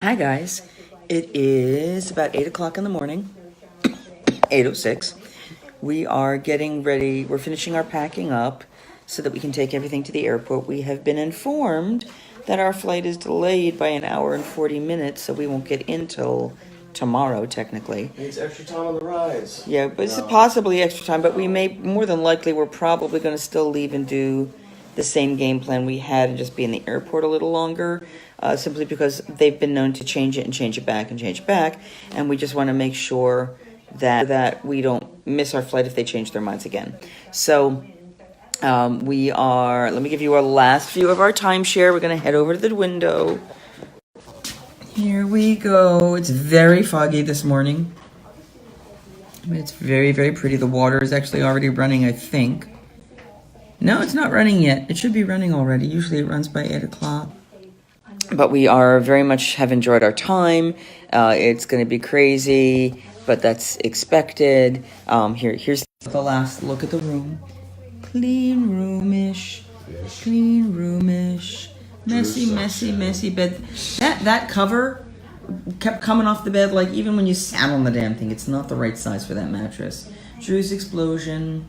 Hi guys, it is about 8 o'clock in the morning, 8:06. We are getting ready, we're finishing our packing up so that we can take everything to the airport. We have been informed that our flight is delayed by an hour and 40 minutes, so we won't get in till tomorrow technically. Needs extra time on the rides. Yeah, but it's possibly extra time, but we may, more than likely, we're probably going to still leave and do the same game plan we had and just be in the airport a little longer, simply because they've been known to change it and change it back and change it back, and we just want to make sure that we don't miss our flight if they change their minds again. So let me give you our last view of our timeshare. We're going to head over to the window. Here we go. It's very foggy this morning. It's very, very pretty. The water is actually already running, I think. No, it's not running yet. It should be running already. Usually it runs by 8 o'clock. But we are very much have enjoyed our time. It's going to be crazy, but that's expected. Here's the last look at the room. Clean roomish. Clean roomish. Messy bed. That cover kept coming off the bed, like even when you sat on the damn thing. It's not the right size for that mattress. Drew's explosion.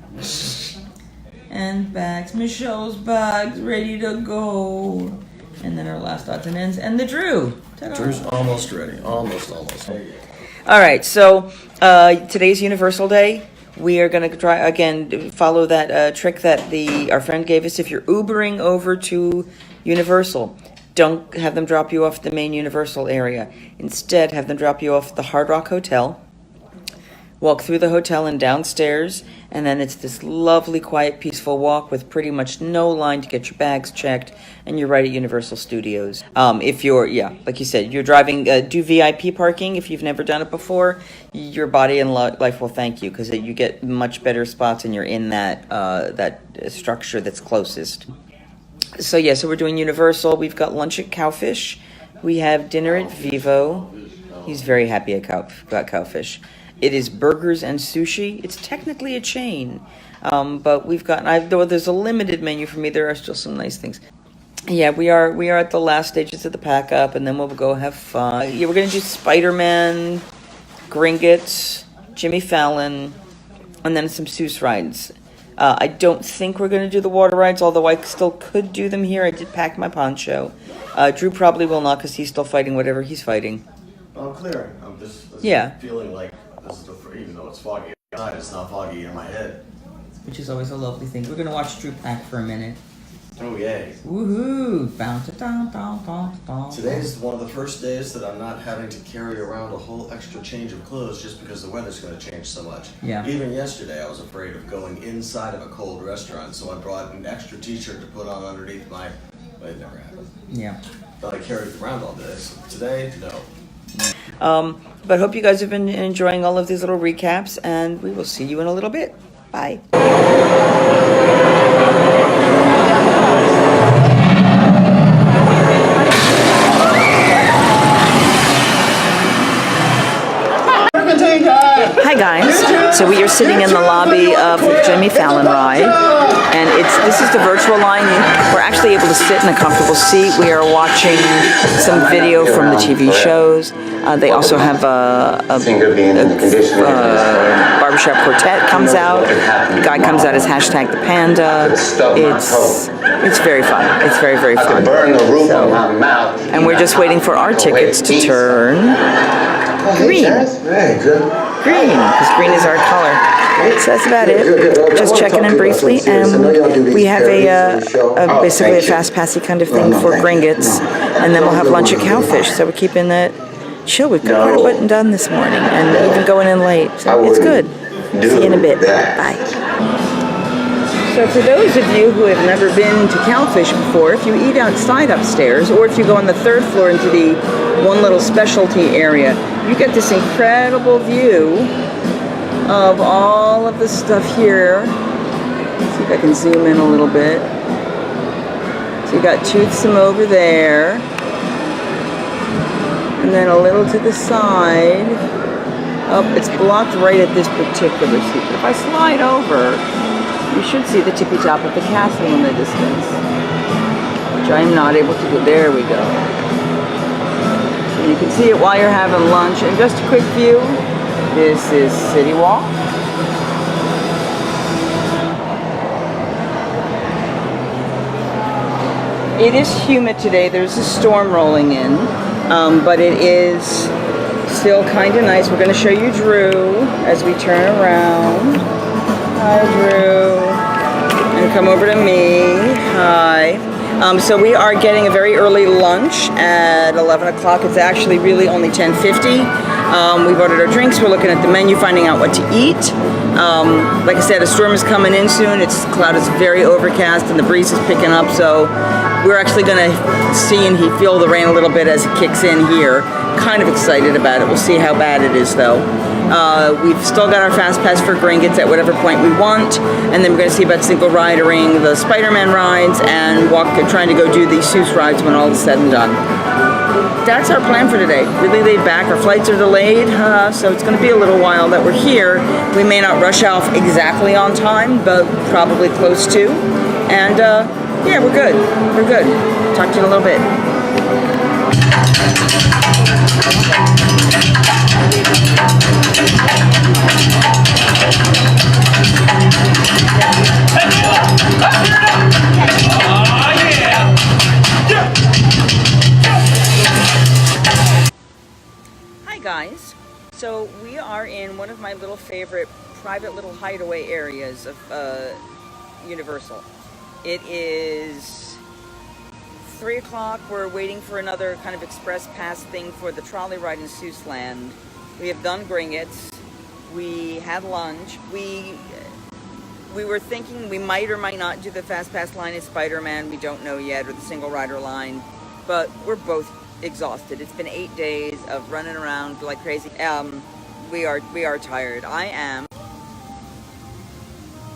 And bags. Michelle's bags ready to go. And then our last odds and ends. And the Drew. Ta-da. Drew's almost ready. Almost. All right, so today's Universal Day. We are going to try, again, follow that trick that our friend gave us. If you're Ubering over to Universal, don't have them drop you off the main Universal area. Instead, have them drop you off at the Hard Rock Hotel. Walk through the hotel and downstairs, and then it's this lovely, quiet, peaceful walk with pretty much no line to get your bags checked, and you're right at Universal Studios. If you're, like you said, you're driving, do VIP parking. If you've never done it before, your body and life will thank you, because you get much better spots, and you're in that structure that's closest. So we're doing Universal. We've got lunch at Cowfish. We have dinner at Vivo. He's very happy about Cowfish. It is burgers and sushi. It's technically a chain, but we've got. Though there's a limited menu for me, there are still some nice things. Yeah, we are at the last stages of the pack up, and then we'll go have fun. Yeah, we're gonna do Spider-Man, Gringotts, Jimmy Fallon, and then some Seuss rides. I don't think we're gonna do the water rides, although I still could do them here. I did pack my poncho. Drew probably will not, because he's still fighting whatever he's fighting. I'm clearing. I'm just feeling like this is even though it's foggy outside, it's not foggy in my head. Which is always a lovely thing. We're gonna watch Drew pack for a minute. Oh yay! Woohoo! Bounce it down. Today's one of the first days that I'm not having to carry around a whole extra change of clothes just because the weather's going to change so much. Yeah. Even yesterday, I was afraid of going inside of a cold restaurant, so I brought an extra T-shirt to put on underneath my. But it never happened. Yeah. But I carried it around all day. So today, no. But hope you guys have been enjoying all of these little recaps, and we will see you in a little bit. Bye. Hi guys. So we are sitting in the lobby of the Jimmy Fallon ride, and this is the virtual line. We're actually able to sit in a comfortable seat. We are watching some video from the TV shows. They also have a barbershop quartet comes out. The guy comes out as #the_panda. It's very fun. It's very, very fun. And we're just waiting for our tickets to turn green. Green, because green is our color. So that's about it. Just checking in briefly, and we have basically a fast passy kind of thing for Gringotts, and then we'll have lunch at Cowfish. So we're keeping it chill. We've got quite a bit done this morning, and even going in late. So it's good. See you in a bit. Bye. So for those of you who have never been to Cowfish before, if you eat outside upstairs, or if you go on the third floor into the one little specialty area, you get this incredible view of all of the stuff here. Let's see if I can zoom in a little bit. So you got Toothsome over there, and then a little to the side. Oh, it's blocked right at this particular seat. But if I slide over, you should see the tippy top of the castle in the distance, which I am not able to do. There we go. You can see it while you're having lunch. And just a quick view, this is City Walk. It is humid today. There's a storm rolling in, but it is still kind of nice. We're going to show you Drew as we turn around. Hi, Drew. And come over to me. Hi. So we are getting a very early lunch at 11 o'clock. It's actually really only 10:50. We've ordered our drinks. We're looking at the menu, finding out what to eat. Like I said, a storm is coming in soon. It's cloud is very overcast and the breeze is picking up. So we're actually going to see and feel the rain a little bit as it kicks in here. Kind of excited about it. We'll see how bad it is though. We've still got our fast pass for Gringotts at whatever point we want, and then we're going to see about single ridering the Spider-Man rides and trying to go do the Seuss rides when all is said and done. That's our plan for today. Really laid back. Our flights are delayed, so it's going to be a little while that we're here. We may not rush off exactly on time, but probably close to. And yeah, we're good. We're good. Talk to you in a little bit. Hi guys. So we are in one of my little favorite private little hideaway areas of Universal. It is 3 o'clock. We're waiting for another kind of express pass thing for the trolley ride in Seuss Land. We have done Gringotts. We had lunch. We were thinking we might or might not do the fast pass line at Spider-Man. We don't know yet, or the single rider line. But we're both exhausted. It's been 8 days of running around like crazy. We are tired. I am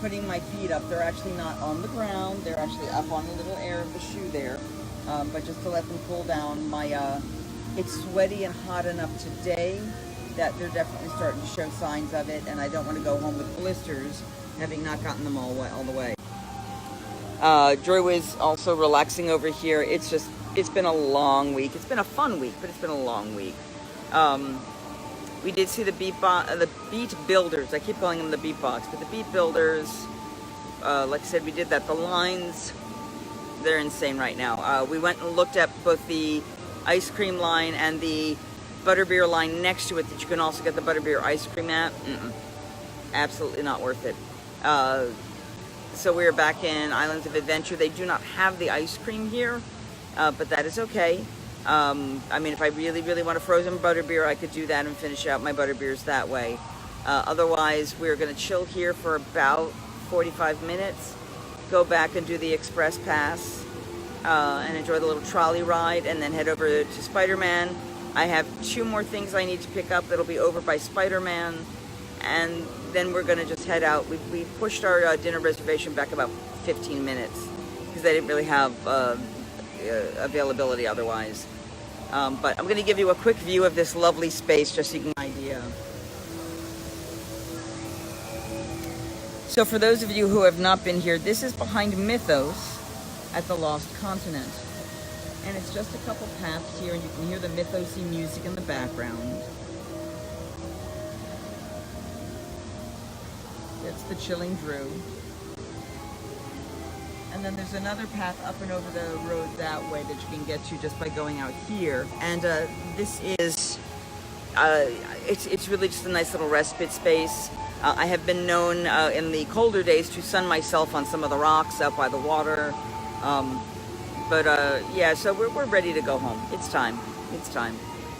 putting my feet up. They're actually not on the ground. They're actually up on the little air of the shoe there. But just to let them cool down. It's sweaty and hot enough today that they're definitely starting to show signs of it, and I don't want to go home with blisters, having not gotten them all the way. Drew is also relaxing over here. It's been a long week. It's been a fun week, but it's been a long week. We did see the Beat Builders. I keep calling them the Beatbox, but the Beat Builders, like I said, we did that. The lines, they're insane right now. We went and looked at both the ice cream line and the butterbeer line next to it that you can also get the butterbeer ice cream at. Absolutely not worth it. So we're back in Islands of Adventure. They do not have the ice cream here, but that is okay. I mean, if I really, really want a frozen butterbeer, I could do that and finish out my butterbeers that way. Otherwise, we're going to chill here for about 45 minutes, go back and do the express pass, and enjoy the little trolley ride, and then head over to Spider-Man. I have 2 more things I need to pick up that'll be over by Spider-Man, and then we're going to just head out. We pushed our dinner reservation back about 15 minutes because they didn't really have availability otherwise. But I'm going to give you a quick view of this lovely space just so you can get an idea. So for those of you who have not been here, this is behind Mythos at the Lost Continent. And it's just a couple paths here, and you can hear the Mythos-y music in the background. That's the Chilling Drew. And then there's another path up and over the road that way that you can get to just by going out here. And this is, it's really just a nice little respite space. I have been known in the colder days to sun myself on some of the rocks out by the water. Yeah, so we're ready to go home. It's time. It's time.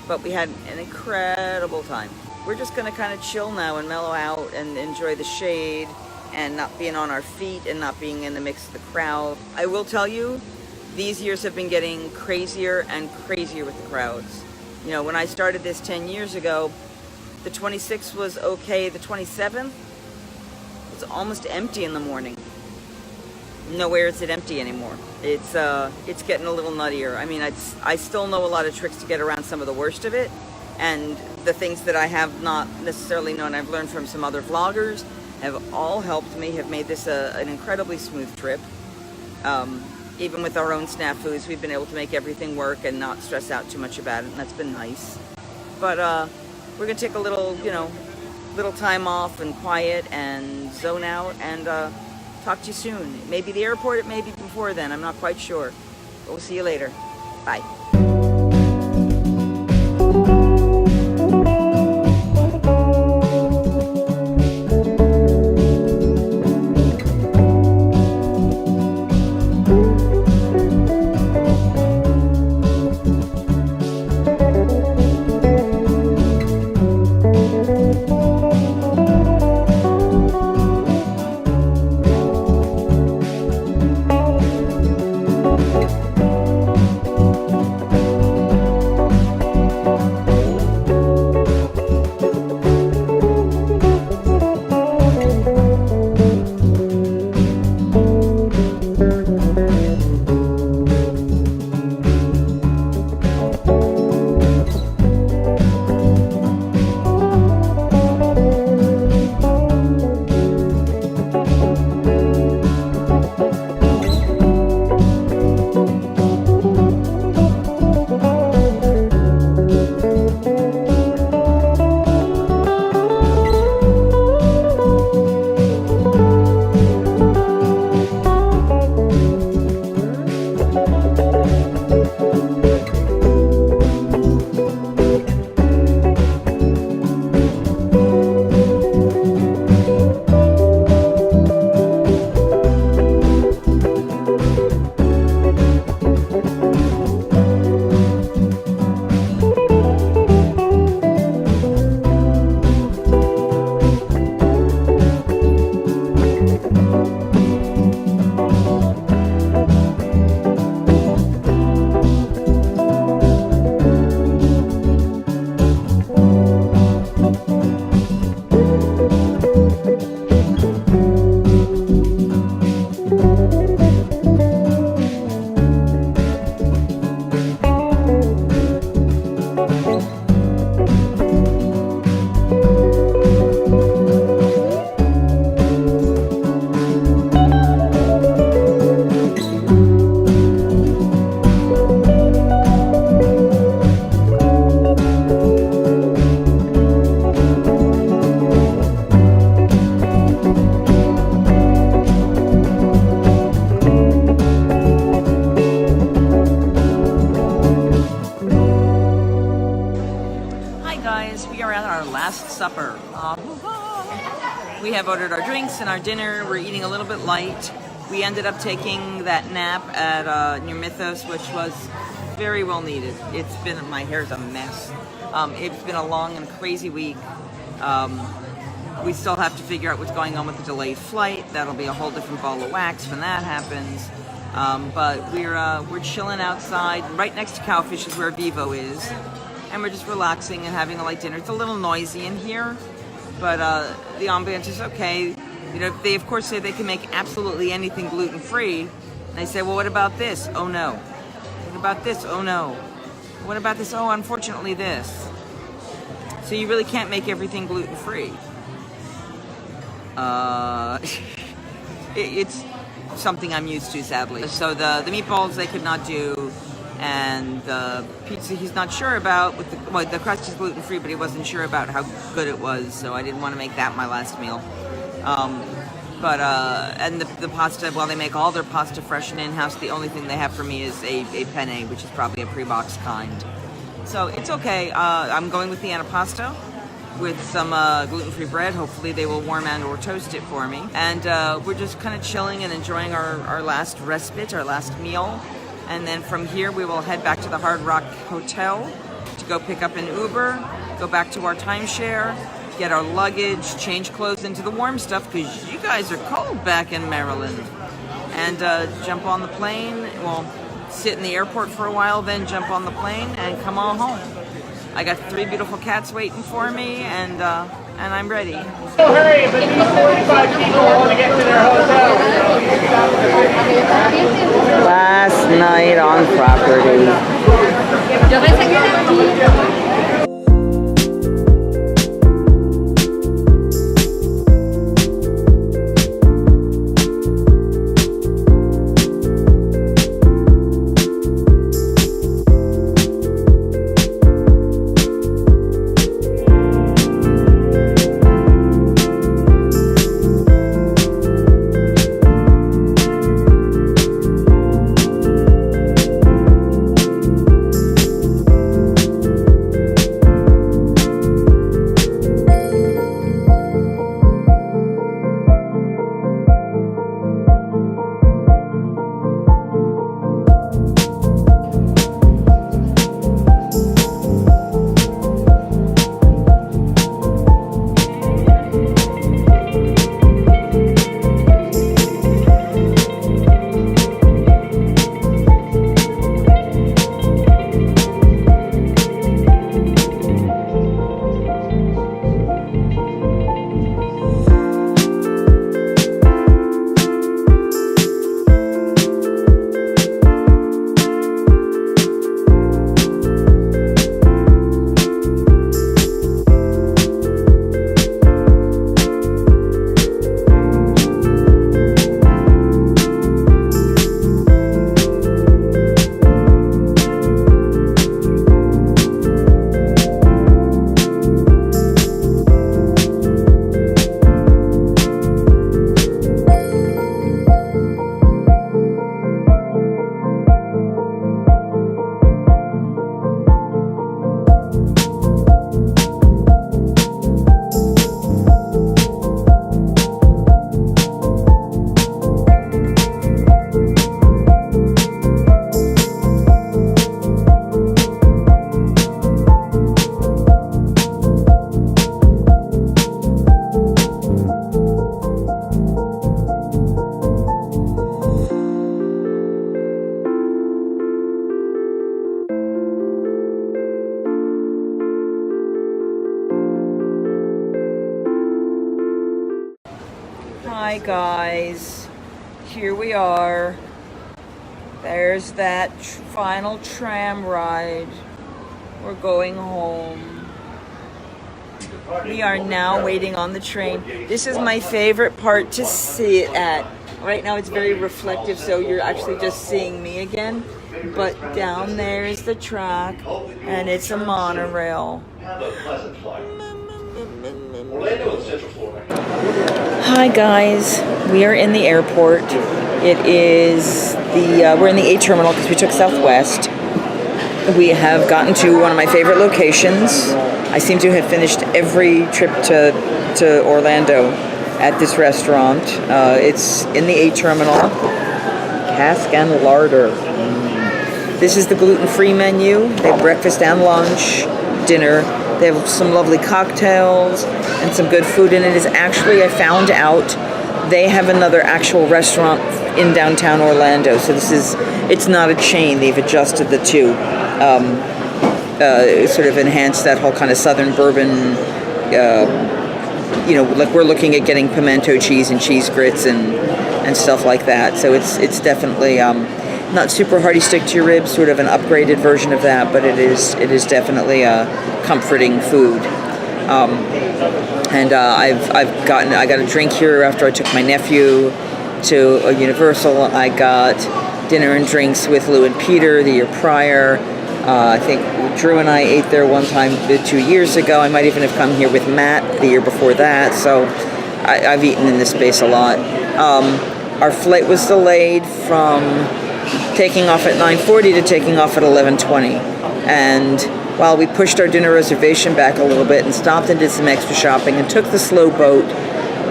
But we had an incredible time. We're just going to kind of chill now and mellow out and enjoy the shade and not being on our feet and not being in the mix of the crowd. I will tell you, these years have been getting crazier and crazier with the crowds. You know, when I started this 10 years ago, the 26th was okay. The 27th was almost empty in the morning. Nowhere is it empty anymore. It's getting a little nuttier. I mean, I still know a lot of tricks to get around some of the worst of it, and the things that I have not necessarily known, I've learned from some other vloggers, have all helped me, have made this an incredibly smooth trip. even with our own snafus, we've been able to make everything work and not stress out too much about it, and that's been nice. But we're gonna take a little, little time off and quiet and zone out and talk to you soon. Maybe the airport, it may be before then, I'm not quite sure. But we'll see you later. Bye. Supper. We have ordered our drinks and our dinner. We're eating a little bit light. We ended up taking that nap at near Mythos, which was very well needed. It's been, my hair's a mess. It's been a long and crazy week. We still have to figure out what's going on with the delayed flight. That'll be a whole different ball of wax when that happens. But we're chilling outside. Right next to Cowfish is where Vivo is. And we're just relaxing and having a light dinner. It's a little noisy in here, but the ambiance is okay. They of course say they can make absolutely anything gluten-free. And I say, well, what about this? Oh no. What about this? Oh no. What about this? Oh, unfortunately this. So you really can't make everything gluten-free. It's something I'm used to, sadly. So the meatballs they could not do. And the pizza he's not sure about. The crust is gluten-free, but he wasn't sure about how good it was, so I didn't want to make that my last meal. And the pasta, while they make all their pasta fresh and in-house, the only thing they have for me is a penne, which is probably a pre-boxed kind. So it's okay. I'm going with the antipasto with some gluten-free bread. Hopefully they will warm and or toast it for me. And we're just kind of chilling and enjoying our last respite, our last meal. And then from here, we will head back to the Hard Rock Hotel to go pick up an Uber, go back to our timeshare, get our luggage, change clothes into the warm stuff, because you guys are cold back in Maryland. And jump on the plane. Well, sit in the airport for a while, then jump on the plane and come on home. I got 3 beautiful cats waiting for me, and I'm ready. So hurry, but these 45 people want to get to their hotel. Last night on property. Hi guys, here we are. There's that final tram ride. We're going home. We are now waiting on the train. This is my favorite part to sit at. Right now it's very reflective, so you're actually just seeing me again. But down there is the track, and it's a monorail. Hi guys, we are in the airport. It is we're in the A terminal because we took Southwest. We have gotten to one of my favorite locations. I seem to have finished every trip to Orlando at this restaurant. It's in the A terminal. Cask and Larder. This is the gluten-free menu. They have breakfast and lunch, dinner. They have some lovely cocktails and some good food. And it is actually, I found out, they have another actual restaurant in downtown Orlando. So it's not a chain. They've adjusted the two. Sort of enhanced that whole kind of Southern bourbon, like we're looking at getting pimento cheese and cheese grits and stuff like that. So it's definitely not super hearty stick to your ribs, sort of an upgraded version of that, but it is definitely a comforting food. I got a drink here after I took my nephew to a Universal. I got dinner and drinks with Lou and Peter the year prior. I think Drew and I ate there one time 2 years ago. I might even have come here with Matt the year before that. So I've eaten in this space a lot. Our flight was delayed from taking off at 9:40 to taking off at 11:20. And while we pushed our dinner reservation back a little bit and stopped and did some extra shopping and took the slow boat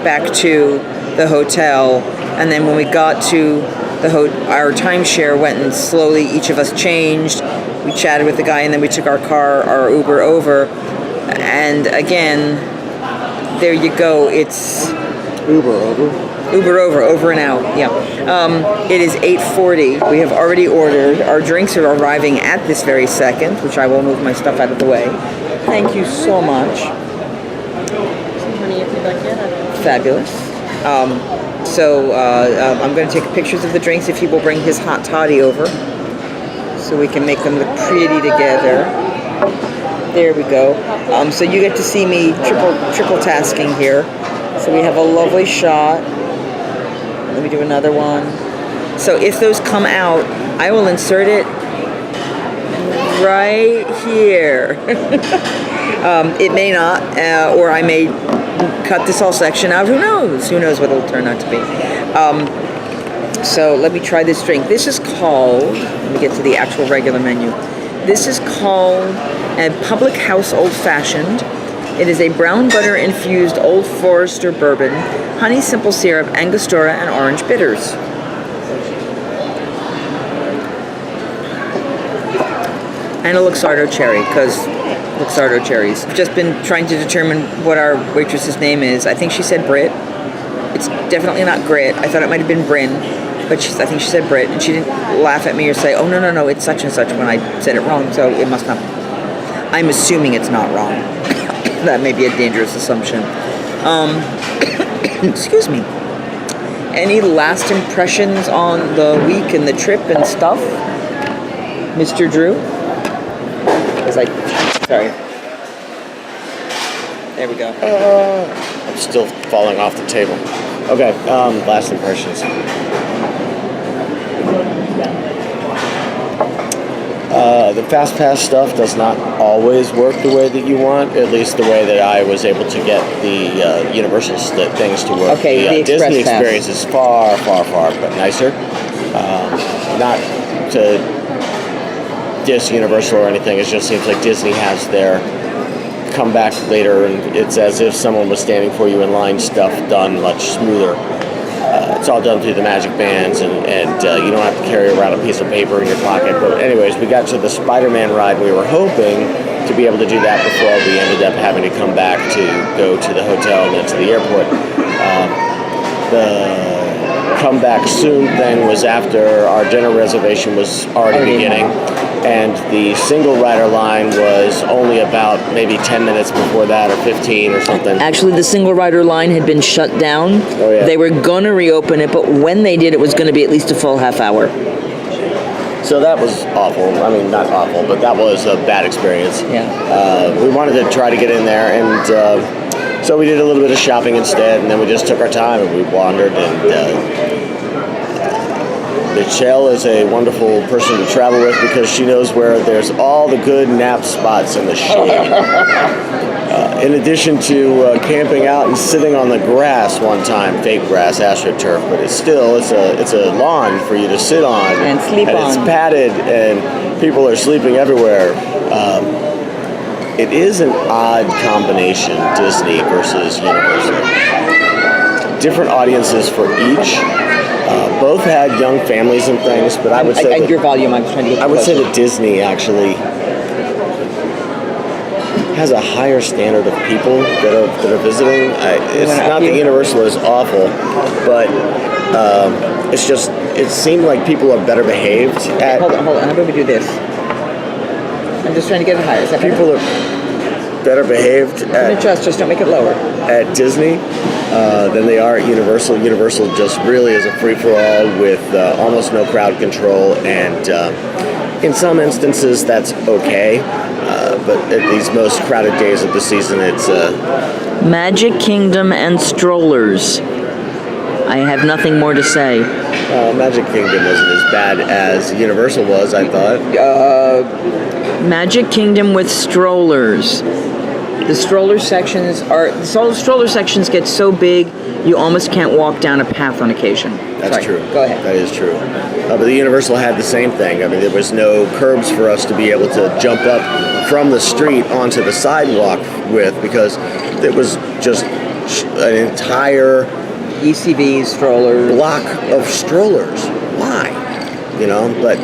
back to the hotel, and then when we got to our timeshare, went and slowly each of us changed. We chatted with the guy, and then we took our Uber over. And again, there you go. It's Uber over and out. Yeah. It is 8:40. We have already ordered. Our drinks are arriving at this very second, which I will move my stuff out of the way. Thank you so much. Fabulous. I'm going to take pictures of the drinks if he will bring his hot toddy over, so we can make them look pretty together. There we go. So you get to see me triple tasking here. So we have a lovely shot. Let me do another one. So if those come out, I will insert it right here. It may not, or I may cut this whole section out. Who knows? Who knows what it'll turn out to be. So let me try this drink. This is called, let me get to the actual regular menu. This is called a Public House Old Fashioned. It is a brown butter infused Old Forester bourbon, honey simple syrup, Angostura, and orange bitters. And a Luxardo cherry, because Luxardo cherries. I've just been trying to determine what our waitress's name is. I think she said Britt. It's definitely not Grit. I thought it might have been Bryn, but I think she said Britt, and she didn't laugh at me or say, oh, no, it's such and such when I said it wrong, so it must not. I'm assuming it's not wrong. That may be a dangerous assumption. Excuse me. Any last impressions on the week and the trip and stuff? Mr. Drew? Sorry. There we go. I'm still falling off the table. Okay, last impressions. The Fast Pass stuff does not always work the way that you want, at least the way that I was able to get the Universal things to work. Okay, the Disney Express Pass. experience is far but nicer. Not to diss Universal or anything, it just seems like Disney has their come back later, and it's as if someone was standing for you in line stuff done much smoother. It's all done through the magic bands, and you don't have to carry around a piece of paper in your pocket. But anyways, we got to the Spider-Man ride. We were hoping to be able to do that before we ended up having to come back to go to the hotel and then to the airport. The come back soon thing was after our dinner reservation was already beginning. and the single rider line was only about maybe 10 minutes before that, or 15 or something. Actually, the single rider line had been shut down. Oh, yeah. They were going to reopen it, but when they did, it was going to be at least a full half hour. So that was awful. I mean, not awful, but that was a bad experience. Yeah. We wanted to try to get in there, and so we did a little bit of shopping instead, and then we just took our time and we wandered. And Michelle is a wonderful person to travel with because she knows where there's all the good nap spots in the shade. In addition to camping out and sitting on the grass one time, fake grass, AstroTurf, but it's a lawn for you to sit on And sleep and on. It's padded, and people are sleeping everywhere. It is an odd combination, Disney versus Universal. Different audiences for each. Both had young families and things, but I would say your volume, I'm trying to get I would say that Disney actually has a higher standard of people that are visiting. It's not that Universal is awful, but it seemed like people are better behaved at. Hold on. How about we do this? I'm just trying to get it higher. Is that better? People are better behaved Just don't make it lower. at Disney than they are at Universal. Universal just really is a free-for-all with almost no crowd control, and in some instances that's okay. But at these most crowded days of the season, it's Magic Kingdom and strollers. I have nothing more to say. Magic Kingdom wasn't as bad as Universal was, I thought. Magic Kingdom with strollers. The stroller sections get so big you almost can't walk down a path on occasion. That's Sorry, true. Go ahead. That is true. But the Universal had the same thing. I mean, there was no curbs for us to be able to jump up from the street onto the sidewalk with, because it was just an entire ECVs, strollers. block of strollers. Why? But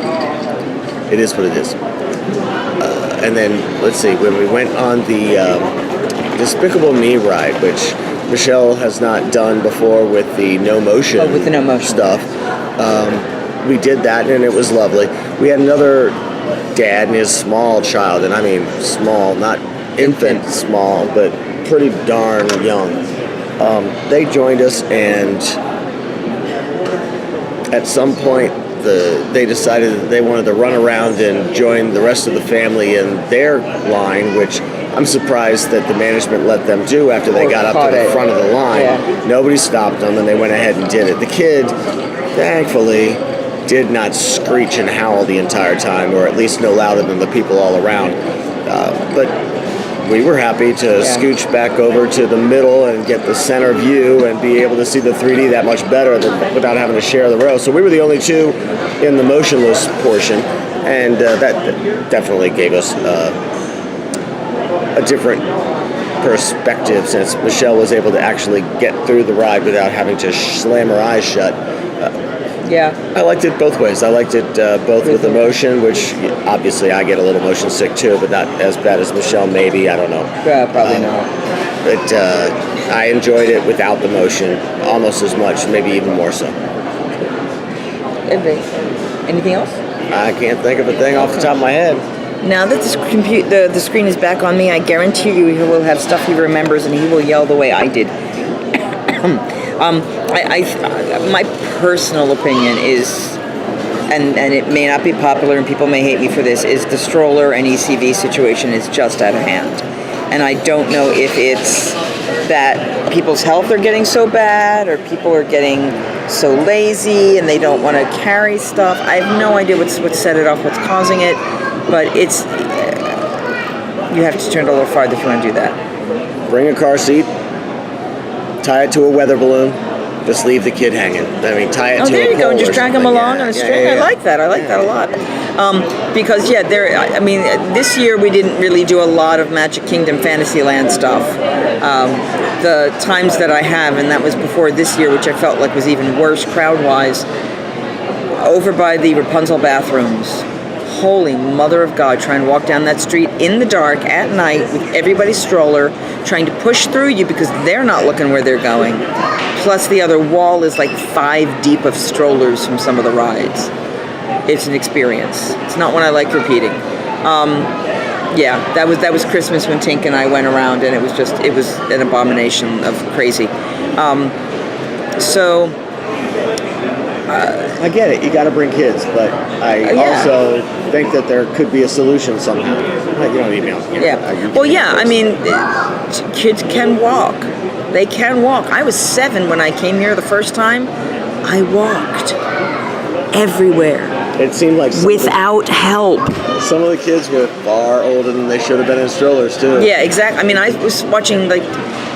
it is what it is. And then, let's see, when we went on the Despicable Me ride, which Michelle has not done before with the no motion, with the no motion stuff, we did that and it was lovely. We had another dad and his small child, and I mean small, not infant small, but pretty darn young. They joined us, and at some point they decided that they wanted to run around and join the rest of the family in their line, which I'm surprised that the management let them do after they got up to the front of the line. Yeah. Nobody stopped them, and they went ahead and did it. The kid, thankfully, did not screech and howl the entire time, or at least no louder than the people all around. But we were happy to scooch back over to the middle and get the center view and be able to see the 3D that much better without having to share the row. So we were the only two in the motionless portion, and that definitely gave us a different perspective, since Michelle was able to actually get through the ride without having to slam her eyes shut. Yeah. I liked it both ways. I liked it both with emotion, which obviously I get a little motion sick too, but not as bad as Michelle, maybe. I don't know. Probably not. But I enjoyed it without the motion almost as much, maybe even more so. Anything else? I can't think of a thing off the top of my head. Now that the screen is back on me, I guarantee you he will have stuff he remembers, and he will yell the way I did. My personal opinion is, and it may not be popular and people may hate me for this, is the stroller and ECV situation is just out of hand. And I don't know if it's that people's health are getting so bad, or people are getting so lazy and they don't want to carry stuff. I have no idea what's set it off, what's causing it, but it's, you have to turn it a little farther if you want to do that. Bring a car seat, tie it to a weather balloon, just leave the kid hanging. I mean, tie it to a pole. Oh, there you go, and just or drag them something. along on a string. I like that. I like that a lot. Because this year we didn't really do a lot of Magic Kingdom Fantasyland stuff. The times that I have, and that was before this year, which I felt like was even worse crowd-wise, over by the Rapunzel bathrooms. Holy mother of God, trying to walk down that street in the dark at night with everybody's stroller, trying to push through you because they're not looking where they're going. Plus the other wall is like 5 deep of strollers from some of the rides. it's an experience. It's not one I like repeating. Yeah, that was Christmas when Tink and I went around, and it was an abomination of crazy. So I get it. You got to bring kids, but I Yeah. also think that there could be a solution somehow. You don't email. yeah, well, yeah. I mean, kids can walk. They can walk. I was 7 when I came here the first time. I walked everywhere It seemed like without help. some of the kids were far older than they should have been in strollers too. Yeah, exactly. I mean, I was watching like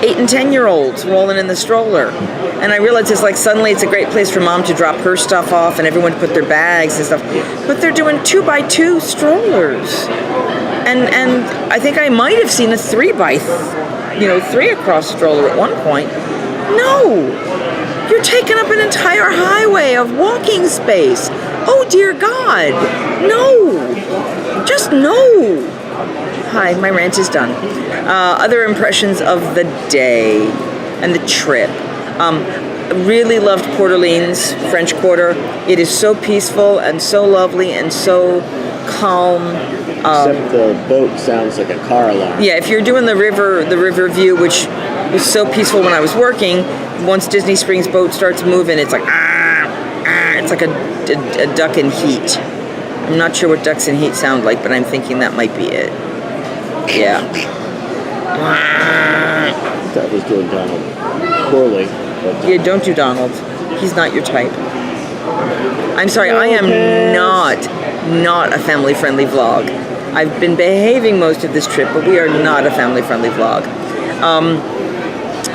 8 and 10-year-olds rolling in the stroller, and I realized it's like suddenly it's a great place for mom to drop her stuff off and everyone to put their bags and stuff. But they're doing 2x2 strollers, and I think I might have seen a 3 across stroller at one point. No, you're taking up an entire highway of walking space. Oh dear God, no, just no. Hi, my rant is done. Other impressions of the day and the trip. Really loved Port Orleans, French Quarter. It is so peaceful and so lovely and so calm. Except the boat sounds like a car alarm. Yeah, if you're doing the river view, which was so peaceful when I was working, once Disney Springs boat starts moving, it's like it's like a duck in heat. I'm not sure what ducks in heat sound like, but I'm thinking that might be it. Yeah. That was doing Donald poorly. But Yeah, don't do Donald. He's not your type. I'm sorry, I am not a family-friendly vlog. I've been behaving most of this trip, but we are not a family-friendly vlog.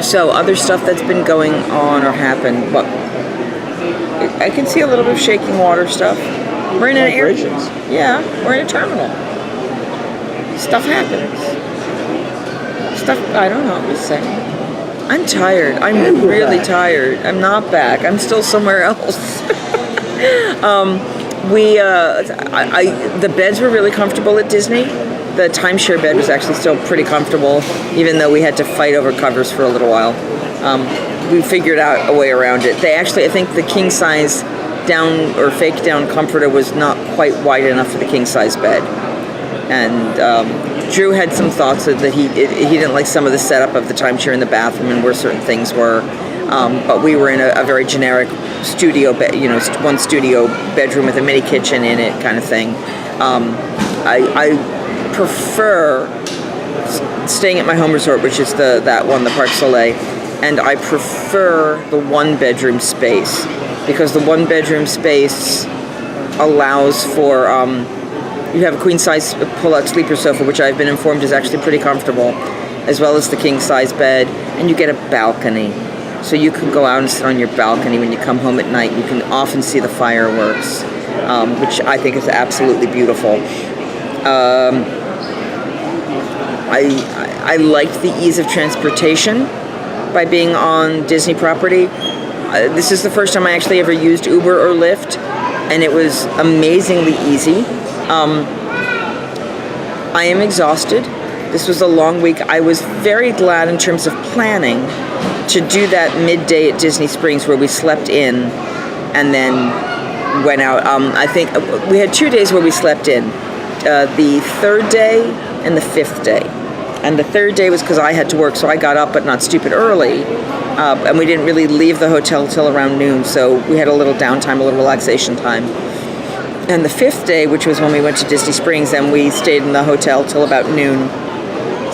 So other stuff that's been going on or happened, well, I can see a little bit of shaking water stuff. We're in an Vibrations. Yeah, we're in a terminal. Stuff happens. I don't know, I'm just saying. I'm tired. I'm really tired. I'm not back. I'm still somewhere else. The beds were really comfortable at Disney. The timeshare bed was actually still pretty comfortable, even though we had to fight over covers for a little while. We figured out a way around it. They actually, I think the king size down or fake down comforter was not quite wide enough for the king size bed. And Drew had some thoughts that he didn't like some of the setup of the timeshare in the bathroom and where certain things were. But we were in a very generic studio bed, one studio bedroom with a mini kitchen in it, kind of thing. I prefer staying at my home resort, which is the Parc Soleil, and I prefer the 1-bedroom space because the 1-bedroom space allows for you have a queen-size pull-out sleeper sofa, which I've been informed is actually pretty comfortable, as well as the king-size bed, and you get a balcony. So you can go out and sit on your balcony when you come home at night. You can often see the fireworks, which I think is absolutely beautiful. I liked the ease of transportation by being on Disney property. This is the first time I actually ever used Uber or Lyft, and it was amazingly easy. I am exhausted. This was a long week. I was very glad in terms of planning to do that midday at Disney Springs where we slept in and then went out. I think we had 2 days where we slept in, the 3rd day and the 5th day. And the 3rd day was because I had to work, so I got up but not stupid early. And we didn't really leave the hotel till around noon, so we had a little downtime, a little relaxation time. And the 5th day, which was when we went to Disney Springs, and we stayed in the hotel till about noon,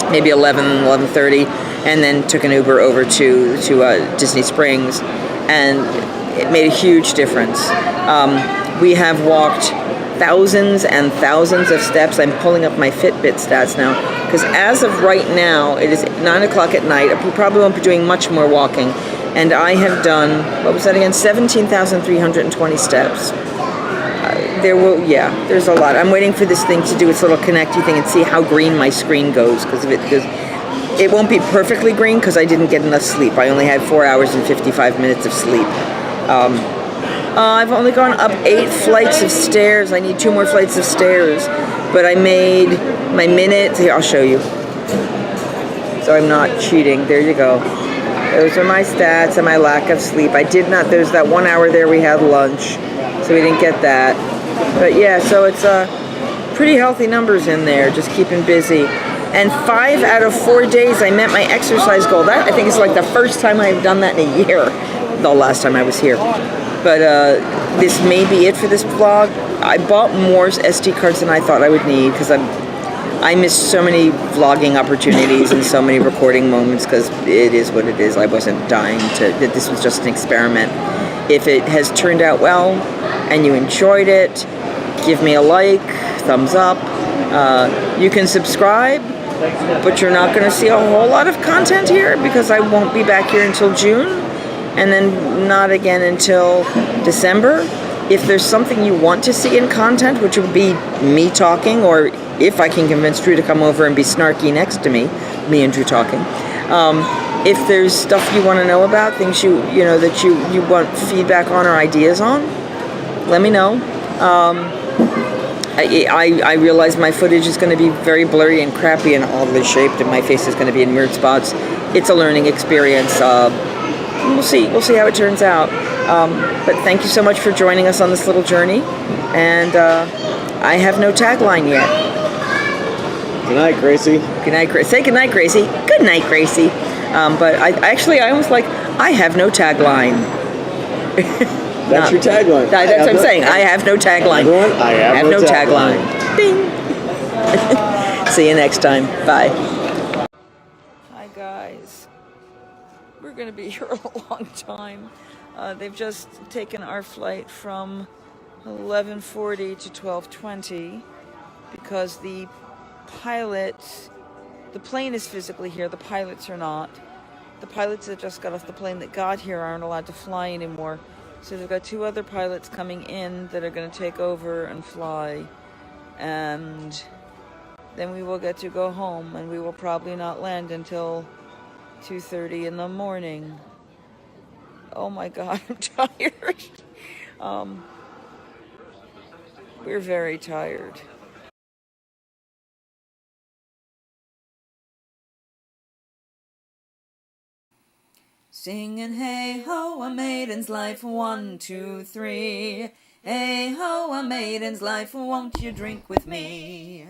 maybe 11:30, and then took an Uber over to Disney Springs, and it made a huge difference. We have walked thousands and thousands of steps. I'm pulling up my Fitbit stats now, because as of right now, it is 9 o'clock at night. We probably won't be doing much more walking, and I have done, what was that again, 17,320 steps. There's a lot. I'm waiting for this thing to do its little connecty thing and see how green my screen goes, because it won't be perfectly green because I didn't get enough sleep. I only had 4 hours and 55 minutes of sleep. I've only gone up 8 flights of stairs. I need 2 more flights of stairs, but I made my minute. Here, I'll show you. So I'm not cheating. There you go. Those are my stats and my lack of sleep. I did not. There's that 1 hour there we had lunch, so we didn't get that. But yeah, so it's pretty healthy numbers in there, just keeping busy. And 5 out of 4 days I met my exercise goal. That I think is like the first time I've done that in a year. The last time I was here. But this may be it for this vlog. I bought more SD cards than I thought I would need because I missed so many vlogging opportunities and so many recording moments because it is what it is. I wasn't dying to. This was just an experiment. If it has turned out well and you enjoyed it, give me a like, thumbs up. You can subscribe, but you're not going to see a whole lot of content here because I won't be back here until June, and then not again until December. If there's something you want to see in content, which would be me talking, or if I can convince Drew to come over and be snarky next to me and Drew talking. If there's stuff you want to know about, things that you want feedback on or ideas on, let me know. I realize my footage is going to be very blurry and crappy and oddly shaped, and my face is going to be in weird spots. It's a learning experience. We'll see how it turns out. But thank you so much for joining us on this little journey. And I have no tagline yet. Good night, Gracie. Good night, Gracie. Say good night, Gracie. Good night, Gracie. But I almost like, I have no tagline. That's your tagline. That's what I'm saying. I have no tagline. Everyone, I have no tagline. Bing. See you next time. Bye. Hi, guys. We're going to be here a long time. They've just taken our flight from 11:40 to 12:20 because the plane is physically here. The pilots are not. The pilots that just got off the plane that got here aren't allowed to fly anymore. So they've got 2 other pilots coming in that are going to take over and fly. And then we will get to go home, and we will probably not land until 2:30 in the morning. Oh my God, I'm tired. We're very tired. Singing hey ho, a maiden's life, 1, 2, 3. Hey ho, a maiden's life, won't you drink with me?